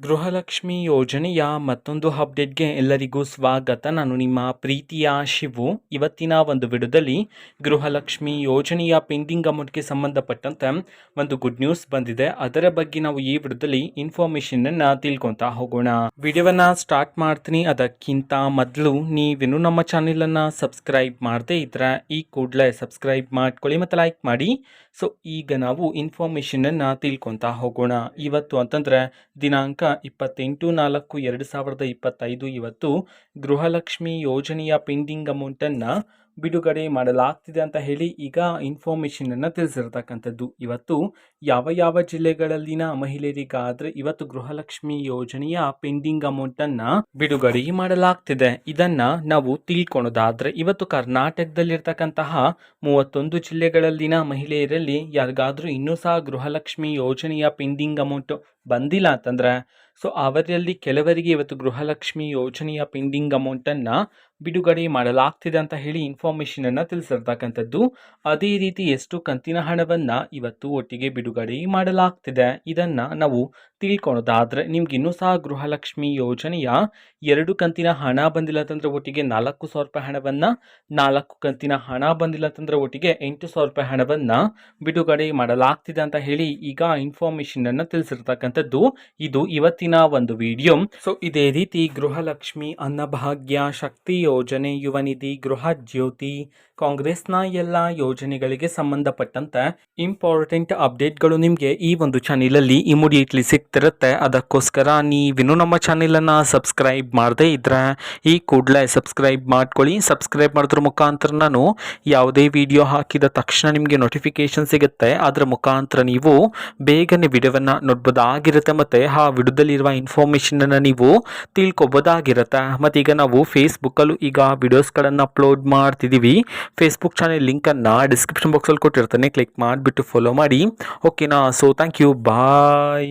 ಗೃಹಲಕ್ಷ್ಮಿ ಯೋಜನೆಯ ಮತ್ತೊಂದು ಅಪ್ಡೇಟ್ಗೆ ಎಲ್ಲರಿಗೂ ಸ್ವಾಗತ. ನಾನು ನಿಮ್ಮ ಪ್ರೀತಿಯ ಶಿವು. ಇವತ್ತಿನ ಒಂದು ವಿಡಿಯೋದಲ್ಲಿ ಗೃಹಲಕ್ಷ್ಮಿ ಯೋಜನೆಯ ಪೆಂಡಿಂಗ್ ಅಮೌಂಟ್ಗೆ ಸಂಬಂಧಪಟ್ಟಂತೆ ಒಂದು ಗುಡ್ ನ್ಯೂಸ್ ಬಂದಿದೆ. ಅದರ ಬಗ್ಗೆ ನಾವು ಈ ವಿಡಿಯೋದಲ್ಲಿ ಇನ್ಫಾರ್ಮೇಶನ್ ಅನ್ನ ತಿಳ್ಕೊಂತ ಹೋಗೋಣ. ವಿಡಿಯೋವನ್ನ ಸ್ಟಾರ್ಟ್ ಮಾಡ್ತೀನಿ. ಅದಕ್ಕಿಂತ ಮೊದಲು ನೀವೇನು ನಮ್ಮ ಚಾನೆಲ್ ಅನ್ನ ಸಬ್ಸ್ಕ್ರೈಬ್ ಮಾಡದೇ ಇದ್ರೆ ಈ ಕೂಡಲೇ ಸಬ್ಸ್ಕ್ರೈಬ್ ಮಾಡ್ಕೊಳ್ಳಿ ಮತ್ತು ಲೈಕ್ ಮಾಡಿ. ಸೊ ಈಗ ನಾವು ಇನ್ಫಾರ್ಮೇಶನ್ ಅನ್ನ ತಿಳ್ಕೊಂತ ಹೋಗೋಣ. ಇವತ್ತು ಅಂತಂದ್ರೆ ದಿನಾಂಕ 28/4/2025 ಇವತ್ತು ಗೃಹಲಕ್ಷ್ಮಿ ಯೋಜನೆಯ ಪೆಂಡಿಂಗ್ ಅಮೌಂಟನ್ನು ಬಿಡುಗಡೆ ಮಾಡಲಾಗ್ತಿದೆ ಅಂತ ಹೇಳಿ ಈಗ ಇನ್ಫಾರ್ಮೇಷನನ್ನು ತಿಳಿಸಿರ್ತಕ್ಕಂಥದ್ದು. ಇವತ್ತು ಯಾವ ಜಿಲ್ಲೆಗಳಲ್ಲಿನ ಮಹಿಳೆಯರಿಗಾದರೆ ಇವತ್ತು ಗೃಹಲಕ್ಷ್ಮಿ ಯೋಜನೆಯ ಪೆಂಡಿಂಗ್ ಅಮೌಂಟನ್ನು ಬಿಡುಗಡೆ ಮಾಡಲಾಗ್ತಿದೆ ಇದನ್ನು ನಾವು ತಿಳ್ಕೊಳೋದಾದರೆ ಇವತ್ತು ಕರ್ನಾಟಕದಲ್ಲಿರ್ತಕ್ಕಂತಹ 31 ಜಿಲ್ಲೆಗಳಲ್ಲಿನ ಮಹಿಳೆಯರಲ್ಲಿ ಯಾರಿಗಾದರೂ ಇನ್ನೂ ಸಹ ಗೃಹಲಕ್ಷ್ಮಿ ಯೋಜನೆಯ ಪೆಂಡಿಂಗ್ ಅಮೌಂಟ್ ಬಂದಿಲ್ಲ ಅಂತಂದರೆ ಸೊ ಅವರಲ್ಲಿ ಕೆಲವರಿಗೆ ಇವತ್ತು ಗೃಹಲಕ್ಷ್ಮಿ ಯೋಜನೆಯ ಪೆಂಡಿಂಗ್ ಅಮೌಂಟನ್ನು ಬಿಡುಗಡೆ ಮಾಡಲಾಗ್ತಿದೆ ಅಂತ ಹೇಳಿ ಇನ್ಫಾರ್ಮೇಷನನ್ನು ತಿಳಿಸಿರ್ತಕ್ಕಂಥದ್ದು. ಅದೇ ರೀತಿ ಎಷ್ಟು ಕಂತಿನ ಹಣವನ್ನು ಇವತ್ತು ಒಟ್ಟಿಗೆ ಬಿಡುಗಡೆ ಮಾಡಲಾಗ್ತಿದೆ ಇದನ್ನು ನಾವು ತಿಳ್ಕೊಳೋದಾದರೆ ನಿಮ್ಗೆ ಇನ್ನೂ ಸಹ ಗೃಹಲಕ್ಷ್ಮಿ ಯೋಜನೆಯ 2 ಕಂತಿನ ಹಣ ಬಂದಿಲ್ಲ ಅಂತಂದರೆ ಒಟ್ಟಿಗೆ 4,000 ರೂಪಾಯಿ ಹಣವನ್ನು, 4 ಕಂತಿನ ಹಣ ಬಂದಿಲ್ಲ ಅಂತಂದರೆ ಒಟ್ಟಿಗೆ 8,000 ರೂಪಾಯಿ ಹಣವನ್ನು ಬಿಡುಗಡೆ ಮಾಡಲಾಗ್ತಿದೆ ಅಂತ ಹೇಳಿ ಈಗ ಇನ್ಫಾರ್ಮೇಷನನ್ನು ತಿಳಿಸಿರ್ತಕ್ಕಂಥದ್ದು. ಇದು ಇವತ್ತಿನ ಒಂದು ವಿಡಿಯೋ. ಸೊ ಇದೇ ರೀತಿ ಗೃಹಲಕ್ಷ್ಮಿ, ಅನ್ನಭಾಗ್ಯ, ಶಕ್ತಿ ಯೋಜನೆ, ಯುವ ನಿಧಿ, ಗೃಹ ಜ್ಯೋತಿ, ಕಾಂಗ್ರೆಸ್ನ ಎಲ್ಲ ಯೋಜನೆಗಳಿಗೆ ಸಂಬಂಧಪಟ್ಟಂತೆ ಇಂಪಾರ್ಟೆಂಟ್ ಅಪ್ಡೇಟ್ಗಳು ನಿಮಗೆ ಈ ಒಂದು ಚಾನೆಲಲ್ಲಿ ಇಮಿಡಿಯೇಟ್ಲಿ ಸಿಗ್ತಿರುತ್ತೆ. ಅದಕ್ಕೋಸ್ಕರ ನೀವಿನ್ನೂ ನಮ್ಮ ಚಾನೆಲನ್ನು ಸಬ್ಸ್ಕ್ರೈಬ್ ಮಾಡದೇ ಇದ್ರೆ ಈ ಕೂಡಲೇ ಸಬ್ಸ್ಕ್ರೈಬ್ ಮಾಡ್ಕೊಳ್ಳಿ. ಸಬ್ಸ್ಕ್ರೈಬ್ ಮಾಡೋದ್ರ ಮುಖಾಂತರ ನಾನು ಯಾವುದೇ ವಿಡಿಯೋ ಹಾಕಿದ ತಕ್ಷಣ ನಿಮಗೆ ನೋಟಿಫಿಕೇಶನ್ ಸಿಗುತ್ತೆ. ಅದರ ಮುಖಾಂತರ ನೀವು ಬೇಗನೆ ವಿಡಿಯೋವನ್ನು ನೋಡ್ಬೋದಾಗಿರುತ್ತೆ ಮತ್ತು ಆ ವಿಡಿಯೋದಲ್ಲಿರುವ ಇನ್ಫಾರ್ಮೇಷನನ್ನು ನೀವು ತಿಳ್ಕೊಬೋದಾಗಿರುತ್ತೆ. ಮತ್ತು ಈಗ ನಾವು ಫೇಸ್ಬುಕ್ಕಲ್ಲೂ ಈಗ ವಿಡಿಯೋಸ್ಗಳನ್ನು ಅಪ್ಲೋಡ್ ಮಾಡ್ತಿದ್ದೀವಿ. ಫೇಸ್ಬುಕ್ ಚಾನೆಲ್ ಲಿಂಕನ್ನು ಡಿಸ್ಕ್ರಿಪ್ಷನ್ ಬಾಕ್ಸಲ್ಲಿ ಕೊಟ್ಟಿರ್ತಾನೆ, ಕ್ಲಿಕ್ ಮಾಡಿಬಿಟ್ಟು ಫಾಲೋ ಮಾಡಿ. ಓಕೆನಾ? So thank you, bye.